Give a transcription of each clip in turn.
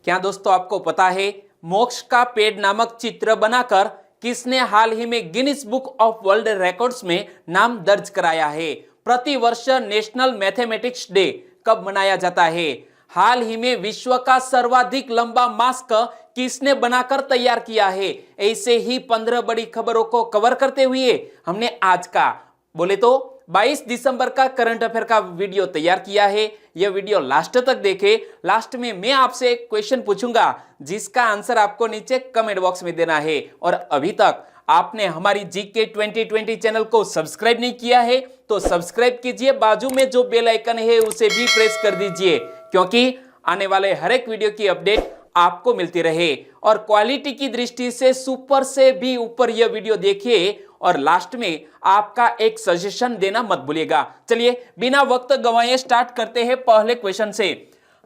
क्या दोस्तों आपको पता है मोक्ष का पेड़ नामक चित्र बनाकर किसने हाल ही में Guinness book of world records में नाम दर्ज कराया है? प्रति वर्ष नेशनल मैथमेटिक्स डे कब मनाया जाता है? हाल ही में विश्व का सर्वाधिक लंबा मास्क किसने बनाकर तैयार किया है? ऐसे ही 15 बड़ी खबरों को कवर करते हुए हमने आज का बोले तो 22 दिसंबर का करंट अफेयर का वीडियो तैयार किया है। यह वीडियो लास्ट तक देखे। लास्ट में मैं आपसे एक क्वेश्चन पूछूंगा जिसका आंसर आपको नीचे कमेंट बॉक्स में देना है। और अभी तक आपने हमारी जीके 2020 चैनल को सब्सक्राइब नहीं किया है तो सब्सक्राइब कीजिए, बाजू में जो बेल आइकन है उसे भी प्रेस कर दीजिए, क्योंकि आने वाले हर एक वीडियो की अपडेट आपको मिलती रहे। और क्वालिटी की दृष्टि से सुपर से भी ऊपर यह वीडियो देखिए और लास्ट में आपका एक सजेशन देना मत भूलिएगा। चलिए बिना वक्त गंवाए स्टार्ट करते हैं पहले क्वेश्चन से।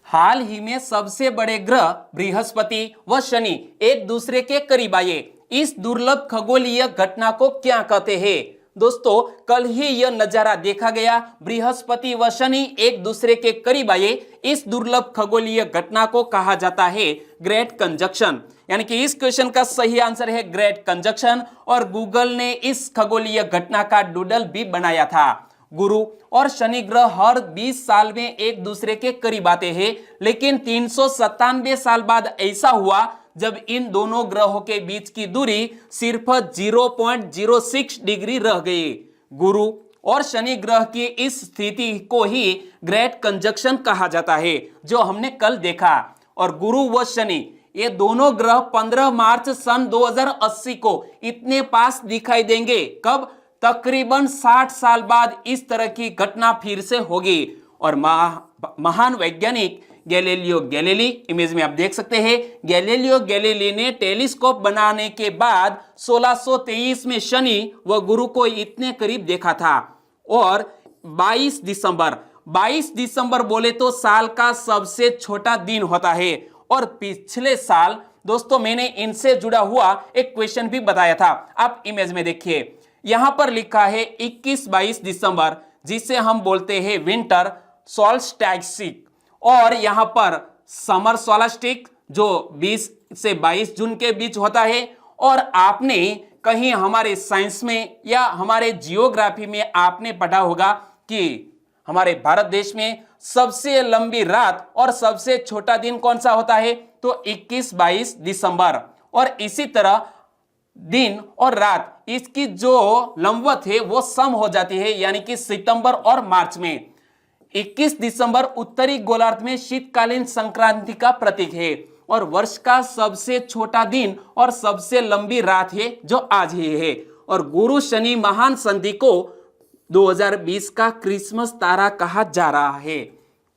हाल ही में सबसे बड़े ग्रह बृहस्पति व शनि एक दूसरे के करीब आए, इस दुर्लभ खगोलीय घटना को क्या कहते हैं? दोस्तों कल ही यह नजारा देखा गया, बृहस्पति व शनि एक दूसरे के करीब आए, इस दुर्लभ खगोलीय घटना को कहा जाता है ग्रेट कंजक्शन। यानी कि इस क्वेश्चन का सही आंसर है ग्रेट कंजक्शन। और गूगल ने इस खगोलीय घटना का डूडल भी बनाया था। गुरु और शनि ग्रह हर 20 साल में एक दूसरे के करीब आते हैं, लेकिन 397 साल बाद ऐसा हुआ जब इन दोनों ग्रहों के बीच की दूरी सिर्फ 0.06 डिग्री रह गई। गुरु और शनि ग्रह की इस स्थिति को ही ग्रेट कंजक्शन कहा जाता है, जो हमने कल देखा। और गुरु व शनि ये दोनों ग्रह 15 मार्च सन 2080 को इतने पास दिखाई देंगे। कब? तकरीबन 60 साल बाद इस तरह की घटना फिर से होगी। और महान वैज्ञानिक गैलीलियो गैलीली, इमेज में आप देख सकते हैं, गैलीलियो गैलीली ने टेलीस्कोप बनाने के बाद 1623 में शनि व गुरु को इतने करीब देखा था। और 22 दिसंबर बोले तो साल का सबसे छोटा दिन होता है। और पिछले साल दोस्तों मैंने इनसे जुड़ा हुआ एक क्वेश्चन भी बताया था, आप इमेज में देखिए। यहां पर लिखा है 21-22 दिसंबर, जिसे हम बोलते हैं विंटर सोल्स्टिस। और यहां पर समर सोल्स्टिस जो 20 से 22 जून के बीच होता है। और आपने कहीं हमारे साइंस में या हमारे जियोग्राफी में आपने पढ़ा होगा कि हमारे भारत देश में सबसे लंबी रात और सबसे छोटा दिन कौन सा होता है? तो 21-22 दिसंबर। और इसी तरह दिन और रात इसकी जो लंबवत है वो सम हो जाती है, यानी कि सितंबर और मार्च में। 21 दिसंबर उत्तरी गोलार्ध में शीतकालीन संक्रांति का प्रतीक है। और वर्ष का सबसे छोटा दिन और सबसे लंबी रात है जो आज ही है। और गुरु शनि महान संधि को 2020 का क्रिसमस तारा कहा जा रहा है।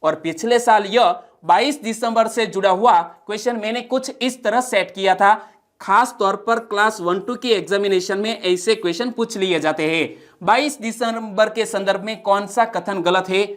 और पिछले साल यह 22 दिसंबर से जुड़ा हुआ क्वेश्चन मैंने कुछ इस तरह सेट किया था। खास तौर पर क्लास 1-2 की एग्जामिनेशन में ऐसे क्वेश्चन पूछ लिए जाते हैं। 22 दिसंबर के संदर्भ में कौन सा कथन गलत है?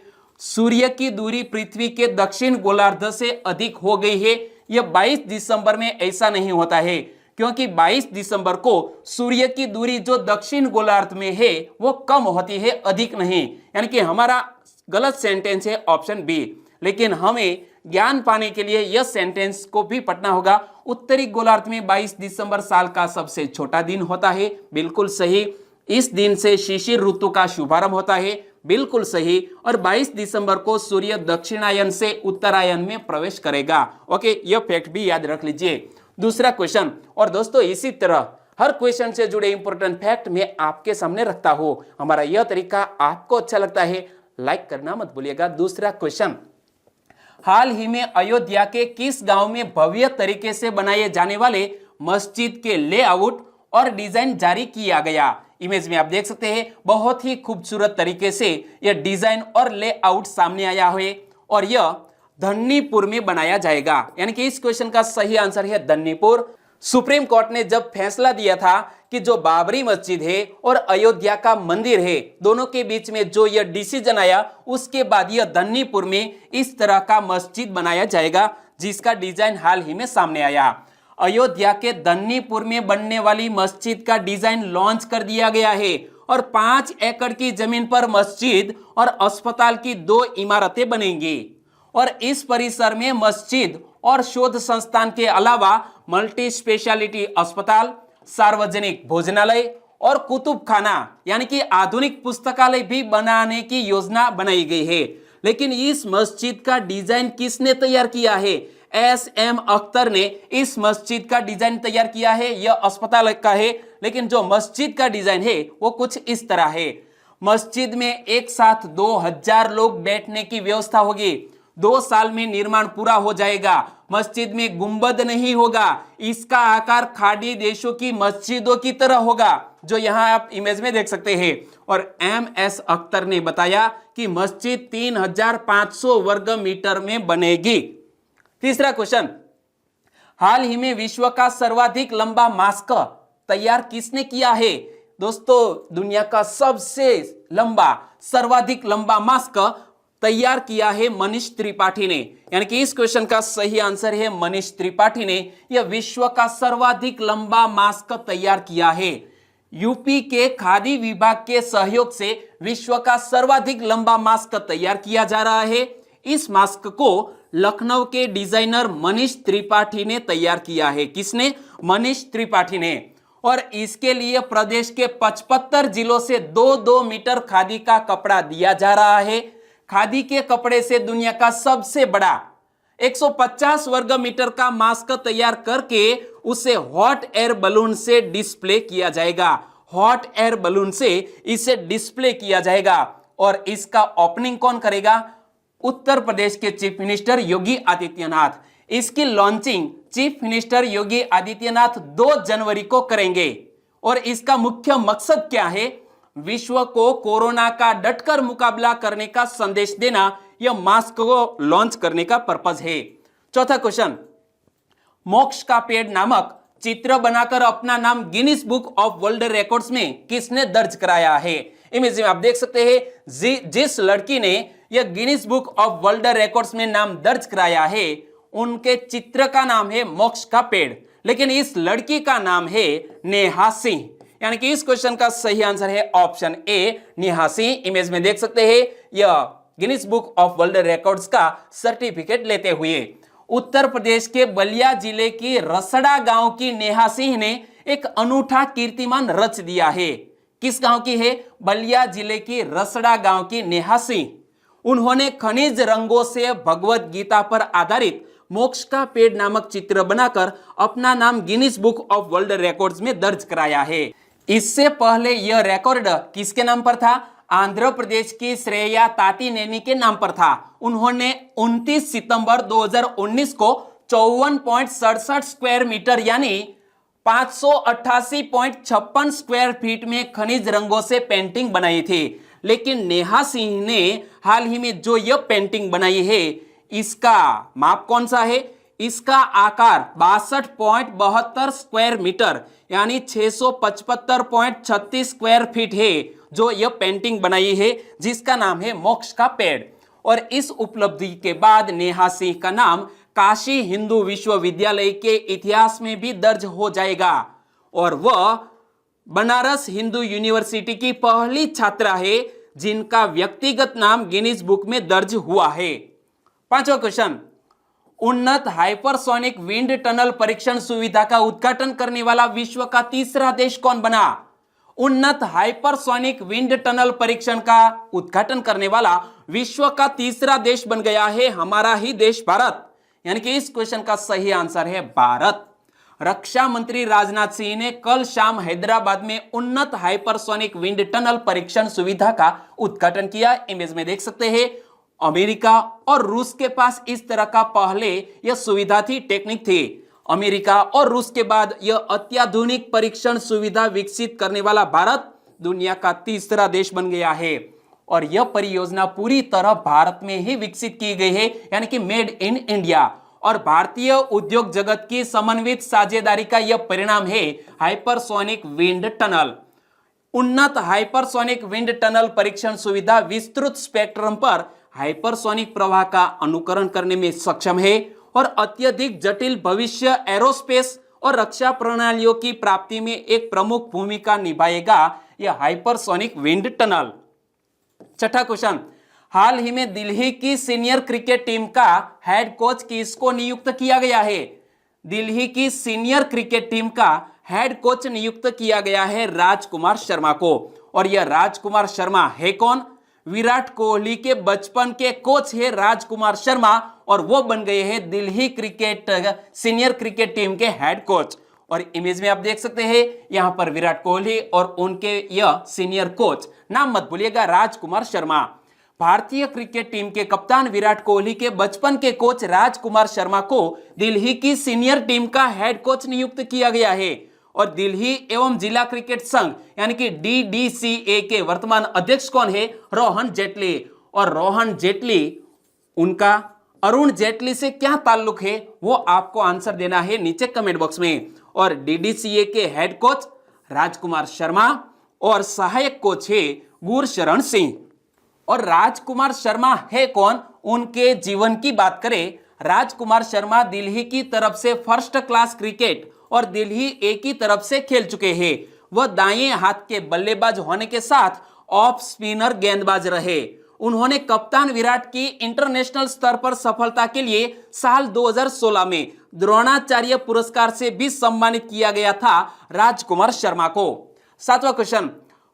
सूर्य की दूरी पृथ्वी के दक्षिण गोलार्ध से अधिक हो गई है। यह 22 दिसंबर में ऐसा नहीं होता है, क्योंकि 22 दिसंबर को सूर्य की दूरी जो दक्षिण गोलार्ध में है वो कम होती है, अधिक नहीं। यानी कि हमारा गलत सेंटेंस है ऑप्शन बी। लेकिन हमें ज्ञान पाने के लिए यह सेंटेंस को भी पढ़ना होगा। उत्तरी गोलार्ध में 22 दिसंबर साल का सबसे छोटा दिन होता है, बिल्कुल सही। इस दिन से शिशिर ऋतु का शुभारंभ होता है, बिल्कुल सही। और 22 दिसंबर को सूर्य दक्षिणायन से उत्तरायण में प्रवेश करेगा। ओके, यह फैक्ट भी याद रख लीजिए। दूसरा क्वेश्चन। और दोस्तों इसी तरह हर क्वेश्चन से जुड़े इंपॉर्टेंट फैक्ट मैं आपके सामने रखता हूं। हमारा यह तरीका आपको अच्छा लगता है, लाइक करना मत भूलिएगा। दूसरा क्वेश्चन, हाल ही में अयोध्या के किस गांव में भव्य तरीके से बनाए जाने वाले मस्जिद के लेआउट और डिजाइन जारी किया गया? इमेज में आप देख सकते हैं, बहुत ही खूबसूरत तरीके से यह डिजाइन और लेआउट सामने आया है। और यह धन्नीपुर में बनाया जाएगा। यानी कि इस क्वेश्चन का सही आंसर है धन्नीपुर। सुप्रीम कोर्ट ने जब फैसला दिया था कि जो बाबरी मस्जिद है और अयोध्या का मंदिर है, दोनों के बीच में जो यह डिसीजन आया, उसके बाद यह धन्नीपुर में इस तरह का मस्जिद बनाया जाएगा, जिसका डिजाइन हाल ही में सामने आया। अयोध्या के धन्नीपुर में बनने वाली मस्जिद का डिजाइन लॉन्च कर दिया गया है। और 5 एकड़ की जमीन पर मस्जिद और अस्पताल की 2 इमारतें बनेंगी। और इस परिसर में मस्जिद और शोध संस्थान के अलावा मल्टी स्पेशलिटी अस्पताल, सार्वजनिक भोजनालय और कुतुब खाना यानी कि आधुनिक पुस्तकालय भी बनाने की योजना बनाई गई है। लेकिन इस मस्जिद का डिजाइन किसने तैयार किया है? एस.एम. अख्तर ने इस मस्जिद का डिजाइन तैयार किया है। यह अस्पताल का है, लेकिन जो मस्जिद का डिजाइन है वो कुछ इस तरह है। मस्जिद में एक साथ 2000 लोग बैठने की व्यवस्था होगी। 2 साल में निर्माण पूरा हो जाएगा। मस्जिद में गुंबद नहीं होगा। इसका आकार खाड़ी देशों की मस्जिदों की तरह होगा, जो यहां आप इमेज में देख सकते हैं। और एम.एस. अख्तर ने बताया कि मस्जिद 3500 वर्ग मीटर में बनेगी। तीसरा क्वेश्चन, हाल ही में विश्व का सर्वाधिक लंबा मास्क तैयार किसने किया है? दोस्तों, दुनिया का सबसे लंबा, सर्वाधिक लंबा मास्क तैयार किया है मनीष त्रिपाठी ने। यानी कि इस क्वेश्चन का सही आंसर है मनीष त्रिपाठी ने यह विश्व का सर्वाधिक लंबा मास्क तैयार किया है। यूपी के खादी विभाग के सहयोग से विश्व का सर्वाधिक लंबा मास्क तैयार किया जा रहा है। इस मास्क को लखनऊ के डिजाइनर मनीष त्रिपाठी ने तैयार किया है। किसने? मनीष त्रिपाठी ने। और इसके लिए प्रदेश के 75 जिलों से 2-2 मीटर खादी का कपड़ा दिया जा रहा है। खादी के कपड़े से दुनिया का सबसे बड़ा 150 वर्ग मीटर का मास्क तैयार करके उसे हॉट एयर बलून से डिस्प्ले किया जाएगा। हॉट एयर बलून से इसे डिस्प्ले किया जाएगा। और इसका ओपनिंग कौन करेगा? उत्तर प्रदेश के चीफ मिनिस्टर योगी आदित्यनाथ। इसकी launching chief minister Yogi Adityanath 2 जनवरी को करेंगे। और इसका मुख्य मकसद क्या है? विश्व को कोरोना का डटकर मुकाबला करने का संदेश देना, यह मास्क को लॉन्च करने का पर्पस है। चौथा क्वेश्चन, मोक्ष का पेड़ नामक चित्र बनाकर अपना नाम Guinness book of world records में किसने दर्ज कराया है? इमेज में आप देख सकते हैं जिस लड़की ने यह Guinness book of world records में नाम दर्ज कराया है, उनके चित्र का नाम है मोक्ष का पेड़, लेकिन इस लड़की का नाम है नेहा सिंह। यानी कि इस क्वेश्चन का सही आंसर है option A, Neha Singh. Image में देख सकते हैं यह Guinness book of world records का सर्टिफिकेट लेते हुए। उत्तर प्रदेश के बलिया जिले की रसड़ा गांव की नेहा सिंह ने एक अनूठा कीर्तिमान रच दिया है। किस गांव की है? बलिया जिले की रसड़ा गांव की नेहा सिंह। उन्होंने खनिज रंगों से भगवत गीता पर आधारित मोक्ष का पेड़ नामक चित्र बनाकर अपना नाम Guinness book of world records में दर्ज कराया है। इससे पहले यह रिकॉर्ड किसके नाम पर था? आंध्र प्रदेश की श्रेया तातीनेनी के नाम पर था। उन्होंने 29 सितंबर 2019 को 54.67 स्क्वायर मीटर यानी 588.56 स्क्वायर फीट में खनिज रंगों से पेंटिंग बनाई थी। लेकिन नेहा सिंह ने हाल ही में जो यह पेंटिंग बनाई है, इसका माप कौन सा है? इसका आकार 62.72 स्क्वायर मीटर यानी 675.36 स्क्वायर फीट है, जो यह पेंटिंग बनाई है, जिसका नाम है मोक्ष का पेड़। और इस उपलब्धि के बाद नेहा सिंह का नाम काशी हिंदू विश्वविद्यालय के इतिहास में भी दर्ज हो जाएगा और वह बनारस हिंदू यूनिवर्सिटी की पहली छात्रा है जिनका व्यक्तिगत नाम गिनीज बुक में दर्ज हुआ है। पांचवा क्वेश्चन, उन्नत हाइपरसोनिक विंड टनल परीक्षण सुविधा का उद्घाटन करने वाला विश्व का तीसरा देश कौन बना? उन्नत हाइपरसोनिक विंड टनल परीक्षण का उद्घाटन करने वाला विश्व का तीसरा देश बन गया है हमारा ही देश भारत। यानी कि इस क्वेश्चन का सही आंसर है भारत। रक्षा मंत्री राजनाथ सिंह ने कल शाम हैदराबाद में उन्नत हाइपरसोनिक विंड टनल परीक्षण सुविधा का उद्घाटन किया। इमेज में देख सकते हैं अमेरिका और रूस के पास इस तरह का पहले यह सुविधा थी, टेक्निक थी। अमेरिका और रूस के बाद यह अत्याधुनिक परीक्षण सुविधा विकसित करने वाला भारत दुनिया का तीसरा देश बन गया है और यह परियोजना पूरी तरह भारत में ही विकसित की गई है, यानी कि मेड इन इंडिया। और भारतीय उद्योग जगत की समन्वित साझेदारी का यह परिणाम है हाइपरसोनिक विंड टनल। उन्नत हाइपरसोनिक विंड टनल परीक्षण सुविधा विस्तृत स्पेक्ट्रम पर हाइपरसोनिक प्रवाह का अनुकरण करने में सक्षम है और अत्यधिक जटिल भविष्य एरोस्पेस और रक्षा प्रणालियों की प्राप्ति में एक प्रमुख भूमिका निभाएगा यह हाइपरसोनिक विंड टनल। छठा क्वेश्चन, हाल ही में दिल्ली की सीनियर क्रिकेट टीम का हेड कोच किसको नियुक्त किया गया है? दिल्ली की सीनियर क्रिकेट टीम का हेड कोच नियुक्त किया गया है राजकुमार शर्मा को। और यह राजकुमार शर्मा है कौन? विराट कोहली के बचपन के कोच है राजकुमार शर्मा, और वो बन गए हैं Delhi cricket senior cricket team के हेड कोच। और इमेज में आप देख सकते हैं यहां पर विराट कोहली और उनके यह सीनियर कोच, नाम मत भूलिएगा, राजकुमार शर्मा। भारतीय क्रिकेट टीम के कप्तान विराट कोहली के बचपन के कोच राजकुमार शर्मा को दिल्ली की सीनियर टीम का हेड कोच नियुक्त किया गया है। और दिल्ली एवं जिला क्रिकेट संघ यानी कि DDCA के वर्तमान अध्यक्ष कौन है? रोहन जेटली। और रोहन जेटली, उनका अरुण जेटली से क्या ताल्लुक है वो आपको आंसर देना है नीचे कमेंट बॉक्स में। और DDCA के हेड कोच राजकुमार शर्मा और सहायक कोच है गुरशरण सिंह। और राजकुमार शर्मा है कौन? उनके जीवन की बात करें, राजकुमार शर्मा दिल्ली की तरफ से फर्स्ट क्लास क्रिकेट और दिल्ली ए की तरफ से खेल चुके हैं। वह दाएं हाथ के बल्लेबाज होने के साथ ऑफ स्पिनर गेंदबाज रहे। उन्होंने कप्तान विराट की इंटरनेशनल स्तर पर सफलता के लिए साल 2016 में द्रोणाचार्य पुरस्कार से भी सम्मानित किया गया था राजकुमार शर्मा को। 7वां क्वेश्चन,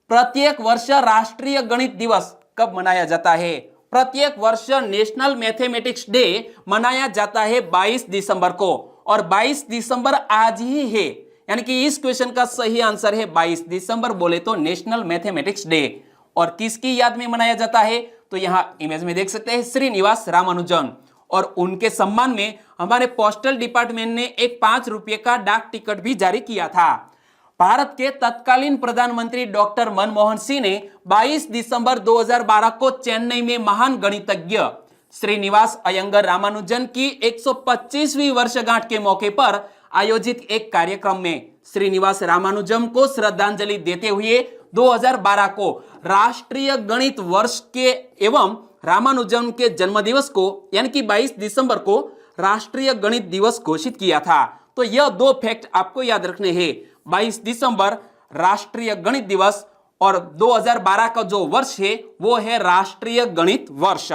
प्रत्येक वर्ष राष्ट्रीय गणित दिवस कब मनाया जाता है? प्रत्येक वर्ष नेशनल मैथमेटिक्स डे मनाया जाता है 22 दिसंबर को। और 22 दिसंबर आज ही है, यानी कि इस क्वेश्चन का सही आंसर है 22 दिसंबर बोले तो नेशनल मैथमेटिक्स डे। और किसकी याद में मनाया जाता है? तो यहां इमेज में देख सकते हैं श्रीनिवास रामानुजन। और उनके सम्मान में हमारे पोस्टल डिपार्टमेंट ने एक 5 रुपये का डाक टिकट भी जारी किया था। भारत के तत्कालीन प्रधानमंत्री डॉक्टर मनमोहन सिंह ने 22 दिसंबर 2012 को चेन्नई में महान गणितज्ञ श्रीनिवास अयंगर रामानुजन की 125वीं वर्षगांठ के मौके पर आयोजित एक कार्यक्रम में श्रीनिवास रामानुजन को श्रद्धांजलि देते हुए 2012 को राष्ट्रीय गणित वर्ष के एवं रामानुजन के जन्मदिवस को यानी कि 22 दिसंबर को राष्ट्रीय गणित दिवस घोषित किया था। तो यह 2 फैक्ट आपको याद रखने हैं, 22 दिसंबर राष्ट्रीय गणित दिवस और 2012 का जो वर्ष है वो है राष्ट्रीय गणित वर्ष।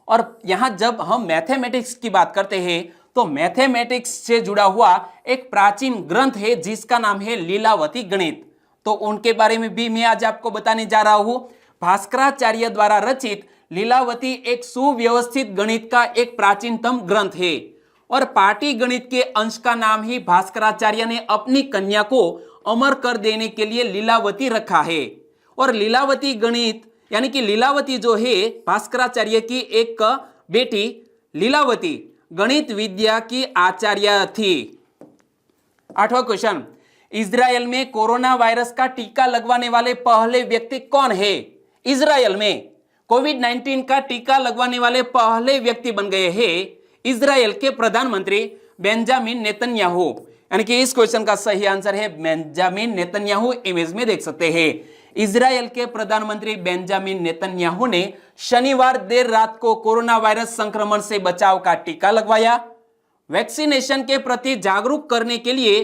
और यहां जब हम मैथमेटिक्स की बात करते हैं तो मैथमेटिक्स से जुड़ा हुआ एक प्राचीन ग्रंथ है जिसका नाम है लीलावती गणित। तो उनके बारे में भी मैं आज आपको बताने जा रहा हूं। भास्कराचार्य द्वारा रचित लीलावती एक सुव्यवस्थित गणित का एक प्राचीनतम ग्रंथ है। और पाटी गणित के अंश का नाम ही भास्कराचार्य ने अपनी कन्या को अमर कर देने के लिए लीलावती रखा है। और लीलावती गणित यानी कि लीलावती जो है भास्कराचार्य की एक बेटी लीलावती गणित विद्या की आचार्य थी। 8वां क्वेश्चन, इजरायल में कोरोना वायरस का टीका लगवाने वाले पहले व्यक्ति कौन है? इजरायल में कोविड-19 का टीका लगवाने वाले पहले व्यक्ति बन गए हैं इजरायल के प्रधानमंत्री बेंजामिन नेतन्याहू। यानी कि इस क्वेश्चन का सही आंसर है बेंजामिन नेतन्याहू। इमेज में देख सकते हैं इजरायल के प्रधानमंत्री बेंजामिन नेतन्याहू ने शनिवार देर रात को कोरोना वायरस संक्रमण से बचाव का टीका लगवाया। वैक्सीनेशन के प्रति जागरूक करने के लिए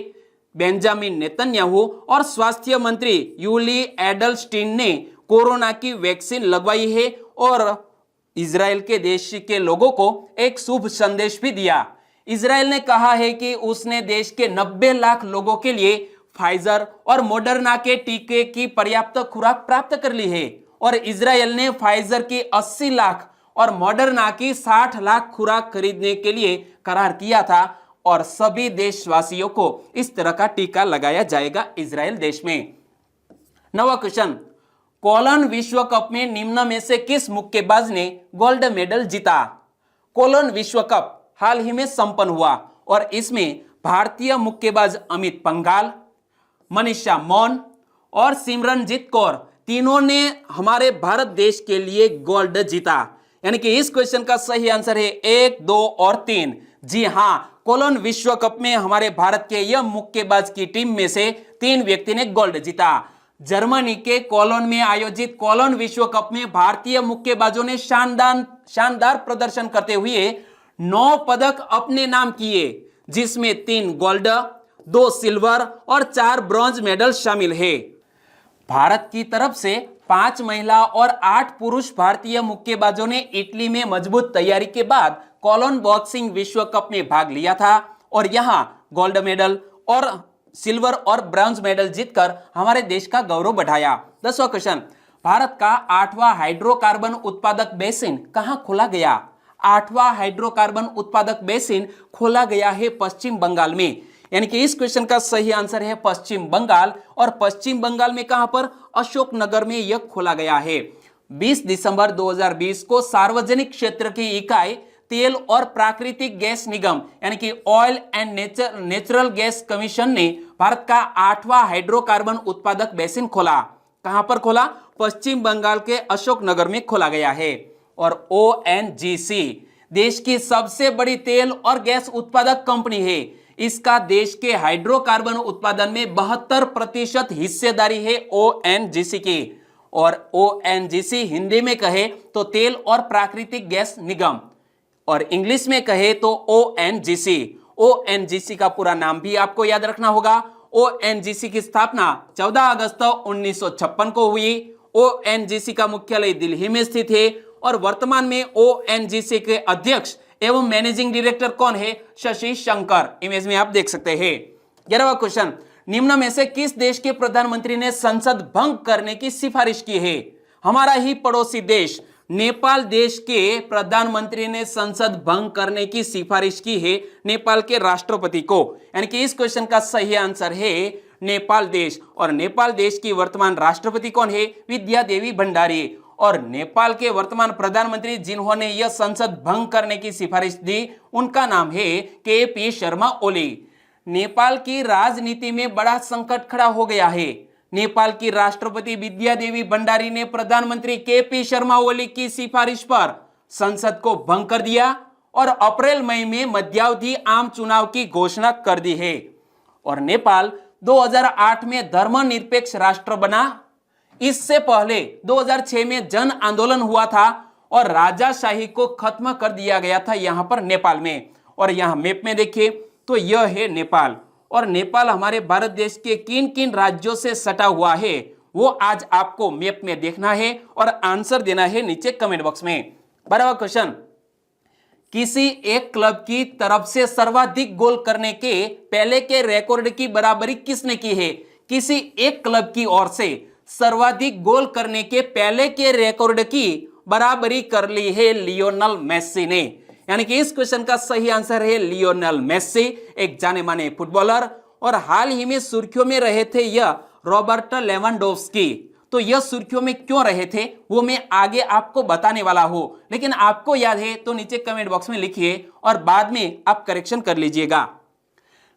बेंजामिन नेतन्याहू और स्वास्थ्य मंत्री यूली एडलस्टीन ने कोरोना की वैक्सीन लगवाई है और इजरायल के देश के लोगों को एक शुभ संदेश भी दिया। इजरायल ने कहा है कि उसने देश के 90 लाख लोगों के लिए फाइजर और मोडर्ना के टीके की पर्याप्त खुराक प्राप्त कर ली है। और इजरायल ने फाइजर की 80 लाख और मोडर्ना की 60 लाख खुराक खरीदने के लिए करार किया था। और सभी देशवासियों को इस तरह का टीका लगाया जाएगा इजरायल देश में। 9वां क्वेश्चन, कोलन विश्व कप में निम्न में से किस मुक्केबाज ने गोल्ड मेडल जीता? कोलन विश्व कप हाल ही में संपन्न हुआ और इसमें भारतीय मुक्केबाज अमित पंघाल, मनीषा मौन और सिमरनजीत कौर तीनों ने हमारे भारत देश के लिए गोल्ड जीता। यानी कि इस क्वेश्चन का सही आंसर है 1, 2 और 3। जी हां, कोलन विश्व कप में हमारे भारत के यह मुक्केबाज की टीम में से 3 व्यक्ति ने गोल्ड जीता। जर्मनी के कोलोन में आयोजित कोलोन विश्व कप में भारतीय मुक्केबाजों ने शानदार प्रदर्शन करते हुए 9 पदक अपने नाम किए, जिसमें 3 गोल्ड, 2 सिल्वर और 4 ब्रॉन्ज मेडल शामिल है। भारत की तरफ से 5 महिला और 8 पुरुष भारतीय मुक्केबाजों ने इटली में मजबूत तैयारी के बाद कोलोन बॉक्सिंग विश्व कप में भाग लिया था और यहां गोल्ड मेडल और सिल्वर और ब्रॉन्ज मेडल जीतकर हमारे देश का गौरव बढ़ाया। 10वां क्वेश्चन, भारत का 8वां हाइड्रोकार्बन उत्पादक बेसिन कहां खोला गया? 8वां हाइड्रोकार्बन उत्पादक बेसिन खोला गया है पश्चिम बंगाल में, यानी कि इस क्वेश्चन का सही आंसर है पश्चिम बंगाल। और पश्चिम बंगाल में कहां पर? अशोकनगर में यह खोला गया है। 20 दिसंबर 2020 को सार्वजनिक क्षेत्र की इकाई तेल और प्राकृतिक गैस निगम यानी कि oil and natural gas commission ने भारत का 8वां हाइड्रोकार्बन उत्पादक बेसिन खोला। कहां पर खोला? पश्चिम बंगाल के अशोकनगर में खोला गया है। और ONGC देश की सबसे बड़ी तेल और गैस उत्पादक कंपनी है। इसका देश के हाइड्रोकार्बन उत्पादन में 72% हिस्सेदारी है ONGC की। और ONGC हिंदी में कहे तो तेल और प्राकृतिक गैस निगम और इंग्लिश में कहे तो ONGC। ONGC का पूरा नाम भी आपको याद रखना होगा। ONGC की स्थापना 14 अगस्त 1956 को हुई। ONGC का मुख्यालय दिल्ली में स्थित है और वर्तमान में ONGC के अध्यक्ष एवं मैनेजिंग डायरेक्टर कौन है? शशि शंकर। इमेज में आप देख सकते हैं। 11वां क्वेश्चन, निम्न में से किस देश के प्रधानमंत्री ने संसद भंग करने की सिफारिश की है? हमारा ही पड़ोसी देश नेपाल देश के प्रधानमंत्री ने संसद भंग करने की सिफारिश की है नेपाल के राष्ट्रपति को, यानी कि इस क्वेश्चन का सही आंसर है नेपाल देश। और नेपाल देश की वर्तमान राष्ट्रपति कौन है? विद्या देवी भंडारी। और नेपाल के वर्तमान प्रधानमंत्री जिन्होंने यह संसद भंग करने की सिफारिश दी उनका नाम है KP शर्मा ओली। नेपाल की राजनीति में बड़ा संकट खड़ा हो गया है। नेपाल की राष्ट्रपति विद्या देवी भंडारी ने प्रधानमंत्री KP शर्मा ओली की सिफारिश पर संसद को भंग कर दिया और अप्रैल मई में मध्यावधि आम चुनाव की घोषणा कर दी है। और नेपाल 2008 में धर्मनिरपेक्ष राष्ट्र बना। इससे पहले 2006 में जन आंदोलन हुआ था और राजाशाही को खत्म कर दिया गया था यहां पर नेपाल में। और यहां मैप में देखिए तो यह है नेपाल। और नेपाल हमारे भारत देश के किन किन राज्यों से सटा हुआ है वो आज आपको मैप में देखना है और आंसर देना है नीचे कमेंट बॉक्स में। 12वां क्वेश्चन, किसी एक क्लब की तरफ से सर्वाधिक गोल करने के पहले के रिकॉर्ड की बराबरी किसने की है? किसी एक क्लब की ओर से सर्वाधिक गोल करने के पहले के रिकॉर्ड की बराबरी कर ली है लियोनेल मेसी ने, यानी कि इस क्वेश्चन का सही आंसर है लियोनेल मेसी, एक जाने माने फुटबॉलर। और हाल ही में सुर्खियों में रहे थे यह रॉबर्ट लेवेंडोव्स्की। तो यह सुर्खियों में क्यों रहे थे वो मैं आगे आपको बताने वाला हूं, लेकिन आपको याद है तो नीचे कमेंट बॉक्स में लिखिए और बाद में आप करेक्शन कर लीजिएगा।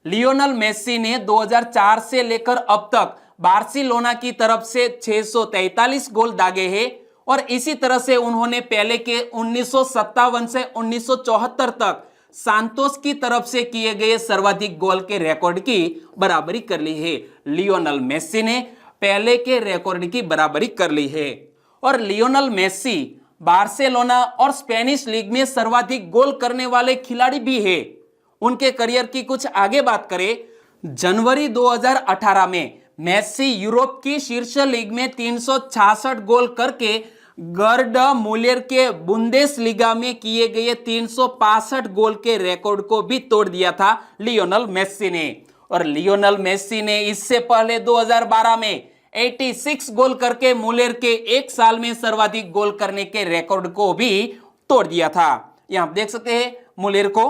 लियोनेल मेसी ने 2004 से लेकर अब तक बार्सिलोना की तरफ से 643 गोल दागे हैं और इसी तरह से उन्होंने पहले के 1957 से 1974 तक सांतोस की तरफ से किए गए सर्वाधिक गोल के रिकॉर्ड की बराबरी कर ली है। लियोनेल मेसी ने पहले के रिकॉर्ड की बराबरी कर ली है। और लियोनेल मेसी बार्सिलोना और स्पेनिश लीग में सर्वाधिक गोल करने वाले खिलाड़ी भी है। उनके करियर की कुछ आगे बात करें, जनवरी 2018 में मेसी यूरोप की शीर्ष लीग में 366 गोल करके गर्ड मुलेर के बुंदेसलीगा में किए गए 365 गोल के रिकॉर्ड को भी तोड़ दिया था लियोनेल मेसी ने। और लियोनेल मेसी ने इससे पहले 2012 में 86 गोल करके मुलेर के एक साल में सर्वाधिक गोल करने के रिकॉर्ड को भी तोड़ दिया था। यहां आप देख सकते हैं मुलेर को।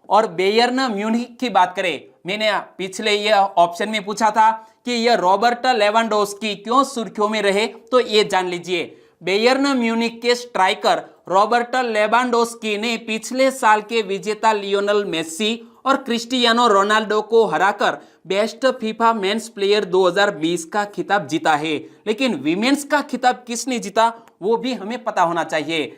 और बेयर्न म्यूनिख की बात करें, मैंने पिछले यह ऑप्शन में पूछा था कि यह रॉबर्ट लेवेंडोव्स्की क्यों सुर्खियों में रहे, तो ये जान लीजिए। बेयर्न म्यूनिख के स्ट्राइकर रॉबर्ट लेवेंडोव्स्की ने पिछले साल के विजेता लियोनेल मेसी और क्रिस्टियानो रोनाल्डो को हराकर बेस्ट फीफा मेंस प्लेयर 2020 का खिताब जीता है। लेकिन विमेंस का खिताब किसने जीता वो भी हमें पता होना चाहिए।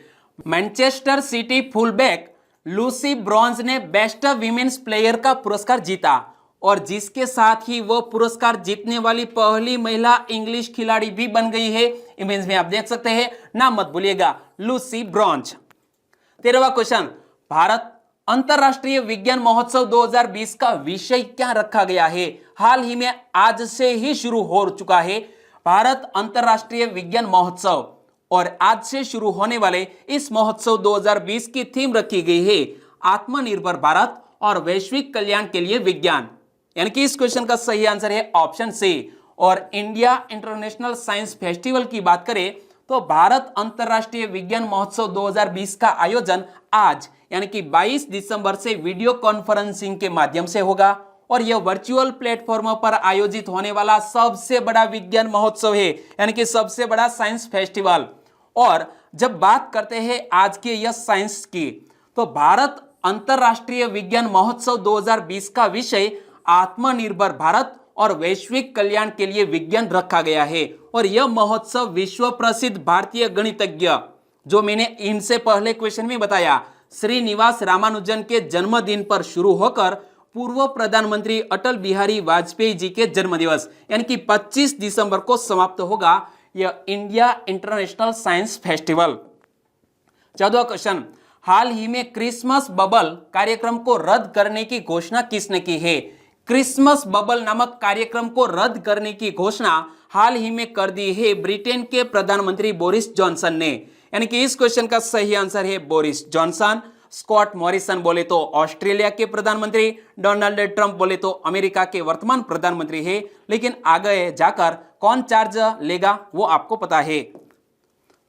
Manchester city full-back Lucy bronze ने बेस्ट विमेन्स प्लेयर का पुरस्कार जीता और जिसके साथ ही वो पुरस्कार जीतने वाली पहली महिला इंग्लिश खिलाड़ी भी बन गई है। इमेज में आप देख सकते हैं, नाम मत भूलिएगा, लूसी ब्रॉन्ज। 13वां क्वेश्चन, भारत अंतरराष्ट्रीय विज्ञान महोत्सव 2020 का विषय क्या रखा गया है? हाल ही में आज से ही शुरू हो चुका है। भारत अंतर्राष्ट्रीय विज्ञान महोत्सव, और आज से शुरू होने वाले इस महोत्सव 2020 की थीम रखी गई है आत्मनिर्भर भारत और वैश्विक कल्याण के लिए विज्ञान। यानी कि इस क्वेश्चन का सही आंसर है ऑप्शन सी। और इंडिया इंटरनेशनल साइंस फेस्टिवल की बात करें तो भारत अंतर्राष्ट्रीय विज्ञान महोत्सव 2020 का आयोजन आज यानी कि 22 दिसंबर से वीडियो कॉन्फ्रेंसिंग के माध्यम से होगा, और यह वर्चुअल प्लेटफॉर्म पर आयोजित होने वाला सबसे बड़ा विज्ञान महोत्सव है, यानी कि सबसे बड़ा साइंस फेस्टिवल। और जब बात करते हैं आज के यह साइंस की, तो भारत अंतर्राष्ट्रीय विज्ञान महोत्सव 2020 का विषय आत्मनिर्भर भारत और वैश्विक कल्याण के लिए विज्ञान रखा गया है। और यह महोत्सव विश्व प्रसिद्ध भारतीय गणितज्ञ, जो मैंने इनसे पहले क्वेश्चन में बताया, श्रीनिवास रामानुजन के जन्मदिन पर शुरू होकर पूर्व प्रधानमंत्री अटल बिहारी वाजपेयी जी के जन्मदिवस यानी कि 25 दिसंबर को समाप्त होगा यह इंडिया इंटरनेशनल साइंस फेस्टिवल। 14वां क्वेश्चन, हाल ही में क्रिसमस बबल कार्यक्रम को रद्द करने की घोषणा किसने की है? क्रिसमस बबल नामक कार्यक्रम को रद्द करने की घोषणा हाल ही में कर दी है ब्रिटेन के प्रधानमंत्री बोरिस जॉनसन ने। यानी कि इस क्वेश्चन का सही आंसर है बोरिस जॉनसन। स्कॉट मॉरिसन बोले तो ऑस्ट्रेलिया के प्रधानमंत्री, डोनाल्ड ट्रंप बोले तो अमेरिका के वर्तमान प्रधानमंत्री है, लेकिन आगे जाकर कौन चार्ज लेगा वो आपको पता है।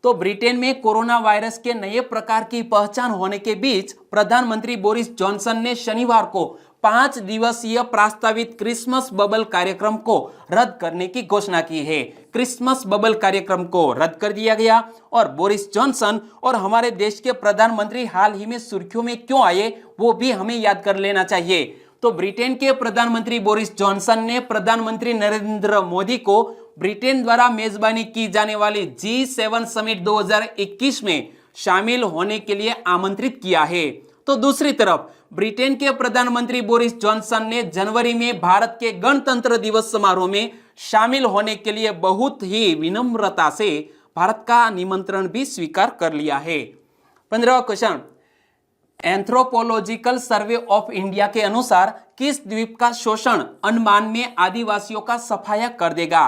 तो ब्रिटेन में कोरोना वायरस के नए प्रकार की पहचान होने के बीच प्रधानमंत्री बोरिस जॉनसन ने शनिवार को 5 दिवसीय प्रस्तावित क्रिसमस बबल कार्यक्रम को रद्द करने की घोषणा की है। क्रिसमस बबल कार्यक्रम को रद्द कर दिया गया, और बोरिस जॉनसन और हमारे देश के प्रधानमंत्री हाल ही में सुर्खियों में क्यों आए वो भी हमें याद कर लेना चाहिए। तो ब्रिटेन के प्रधानमंत्री बोरिस जॉनसन ने प्रधानमंत्री नरेंद्र मोदी को ब्रिटेन द्वारा मेजबानी की जाने वाली G7 समिट 2021 में शामिल होने के लिए आमंत्रित किया है। तो दूसरी तरफ ब्रिटेन के प्रधानमंत्री बोरिस जॉनसन ने जनवरी में भारत के गणतंत्र दिवस समारोह में शामिल होने के लिए बहुत ही विनम्रता से भारत का निमंत्रण भी स्वीकार कर लिया है। 15वां question, anthropological survey of India के अनुसार किस द्वीप का शोषण अंडमान में आदिवासियों का सफाया कर देगा?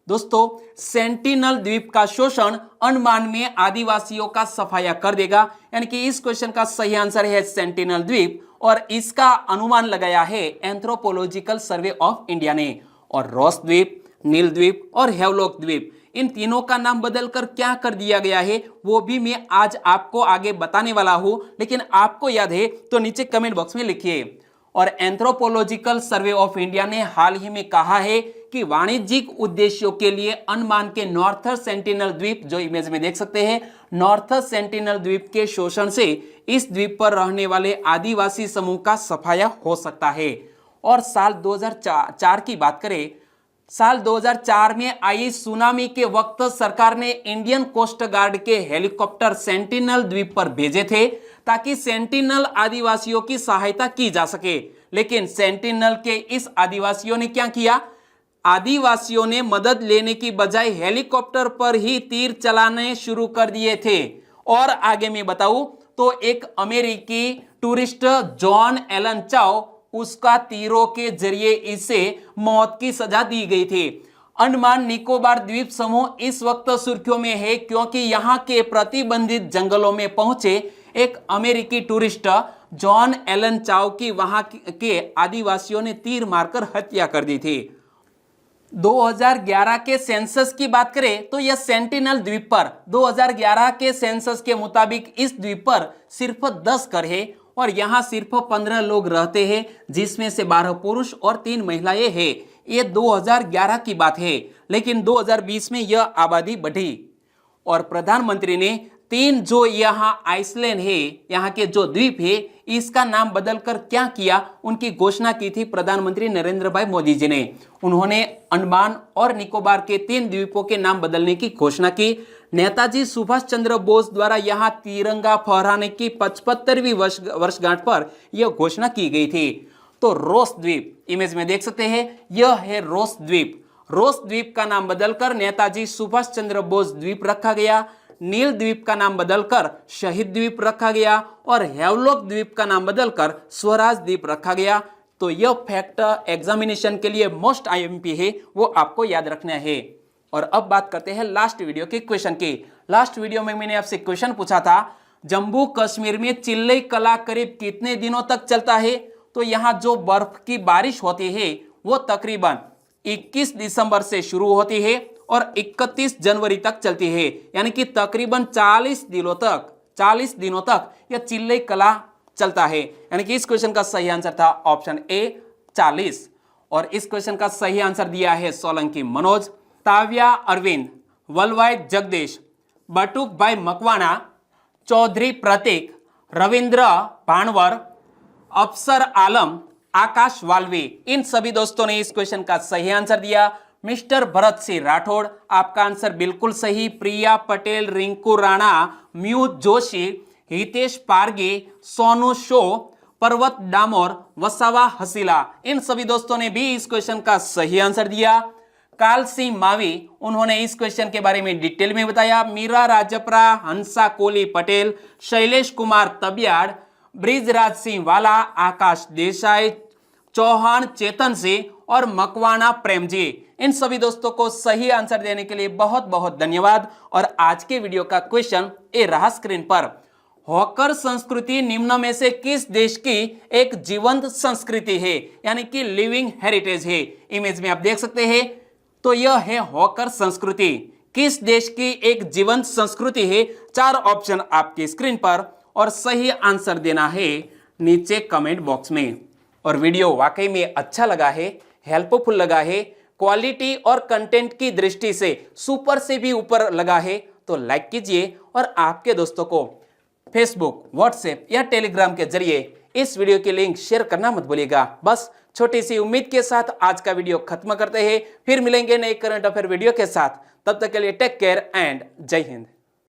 दोस्तों, सेंटिनल द्वीप का शोषण अंडमान में आदिवासियों का सफाया कर देगा। यानी कि इस क्वेश्चन का सही आंसर है सेंटिनल द्वीप, और इसका अनुमान लगाया है एंथ्रोपोलॉजिकल सर्वे ऑफ इंडिया ने। और रॉस द्वीप, नील द्वीप और हेवलॉक द्वीप, इन तीनों का नाम बदलकर क्या कर दिया गया है वो भी मैं आज आपको आगे बताने वाला हूं, लेकिन आपको याद है तो नीचे कमेंट बॉक्स में लिखिए। और एंथ्रोपोलॉजिकल सर्वे ऑफ इंडिया ने हाल ही में कहा है कि वाणिज्यिक उद्देश्यों के लिए अंडमान के नॉर्थ सेंटिनल द्वीप, जो इमेज में देख सकते हैं, नॉर्थ सेंटिनल द्वीप के शोषण से इस द्वीप पर रहने वाले आदिवासी समूह का सफाया हो सकता है। और साल 2004 की बात करें, साल 2004 में आई सुनामी के वक्त सरकार ने इंडियन कोस्ट गार्ड के हेलीकॉप्टर सेंटिनल द्वीप पर भेजे थे ताकि सेंटिनल आदिवासियों की सहायता की जा सके। लेकिन सेंटिनल के इस आदिवासियों ने क्या किया? आदिवासियों ने मदद लेने की बजाय हेलीकॉप्टर पर ही तीर चलाने शुरू कर दिए थे। और आगे मैं बताऊं तो एक अमेरिकी टूरिस्ट जॉन एलन चाओ, उसका तीरों के जरिए इसे मौत की सजा दी गई थी। अंडमान निकोबार द्वीप समूह इस वक्त सुर्खियों में है क्योंकि यहां के प्रतिबंधित जंगलों में पहुंचे एक अमेरिकी टूरिस्ट जॉन एलन चाओ की वहां के आदिवासियों ने तीर मारकर हत्या कर दी थी। 2011 के सेंसस की बात करें तो यह सेंटिनल द्वीप पर 2011 के सेंसस के मुताबिक इस द्वीप पर सिर्फ 10 घर है और यहाँ सिर्फ 15 लोग रहते हैं, जिसमें से 12 पुरुष और 3 महिलाएं हैं। ये 2011 की बात है, लेकिन 2020 में यह आबादी बढ़ी और प्रधानमंत्री ने 3 जो यहाँ आइसलैंड है, यहाँ के जो द्वीप है, इसका नाम बदलकर क्या किया, उनकी घोषणा की थी प्रधानमंत्री नरेंद्र भाई मोदी जी ने। उन्होंने अंडमान और निकोबार के 3 द्वीपों के नाम बदलने की घोषणा की। नेताजी सुभाष चंद्र बोस द्वारा यहाँ तिरंगा फहराने की 75वीं वर्षगांठ पर यह घोषणा की गई थी। तो रोस द्वीप इमेज में देख सकते हैं, यह है रोस द्वीप। रोस द्वीप का नाम बदलकर नेताजी सुभाष चंद्र बोस द्वीप रखा गया। नील द्वीप का नाम बदलकर शहीद द्वीप रखा गया और हेवलॉक द्वीप का नाम बदलकर स्वराज द्वीप रखा गया। तो यह फैक्ट एग्जामिनेशन के लिए मोस्ट आईएमपी है, वो आपको याद रखना है। और अब बात करते हैं लास्ट वीडियो के क्वेश्चन की। लास्ट वीडियो में मैंने आपसे क्वेश्चन पूछा था जम्मू कश्मीर में चिल्लई कला करीब कितने दिनों तक चलता है। तो यहाँ जो बर्फ की बारिश होती है वो तकरीबन 21 दिसंबर से शुरू होती है और 31 जनवरी तक चलती है, यानी कि तकरीबन 40 दिनों तक यह चिल्लई कला चलता है। यानी कि इस क्वेश्चन का सही आंसर था ऑप्शन ए 40। और इस क्वेश्चन का सही आंसर दिया है सोलंकी मनोज, ताव्या अरविंद, वलवाई जगदीश, बटुक भाई मकवाना, चौधरी प्रतीक, रविंद्र भानवर, अफसर आलम, आकाश वाल्वी, इन सभी दोस्तों ने इस क्वेश्चन का सही आंसर दिया। मिस्टर भरत सिंह राठौड़, आपका आंसर बिल्कुल सही। प्रिया पटेल, रिंकू राणा, म्यूज जोशी, हितेश पारगे, सोनू शो, पर्वत डामोर, वसावा हसीला, इन सभी दोस्तों ने भी इस क्वेश्चन का सही आंसर दिया। काल सिंह मावी, उन्होंने इस क्वेश्चन के बारे में डिटेल में बताया। मीरा राजपरा, हंसा कोली पटेल, शैलेश कुमार तबियाड़, ब्रिजराज सिंह वाला, आकाश देसाई, चौहान चेतन सिंह और मकवाना प्रेम जी, इन सभी दोस्तों को सही आंसर देने के लिए बहुत बहुत धन्यवाद। और आज के वीडियो का क्वेश्चन ये रहा स्क्रीन पर। हॉकर संस्कृति निम्न में से किस देश की एक जीवंत संस्कृति है, यानी कि लिविंग हेरिटेज है। इमेज में आप देख सकते हैं, तो यह है हॉकर संस्कृति। किस देश की एक जीवंत संस्कृति है? 4 ऑप्शन आपकी स्क्रीन पर और सही आंसर देना है नीचे कमेंट बॉक्स में। और वीडियो वाकई में अच्छा लगा है, हेल्पफुल लगा है, क्वालिटी और कंटेंट की दृष्टि से सुपर से भी ऊपर लगा है तो लाइक कीजिए और आपके दोस्तों को फेसबुक, व्हाट्सएप या टेलीग्राम के जरिए इस वीडियो की लिंक शेयर करना मत भूलिएगा। बस छोटी सी उम्मीद के साथ आज का वीडियो खत्म करते हैं, फिर मिलेंगे नए करंट अफेयर वीडियो के साथ। तब तक के लिए टेक केयर एंड जय हिंद।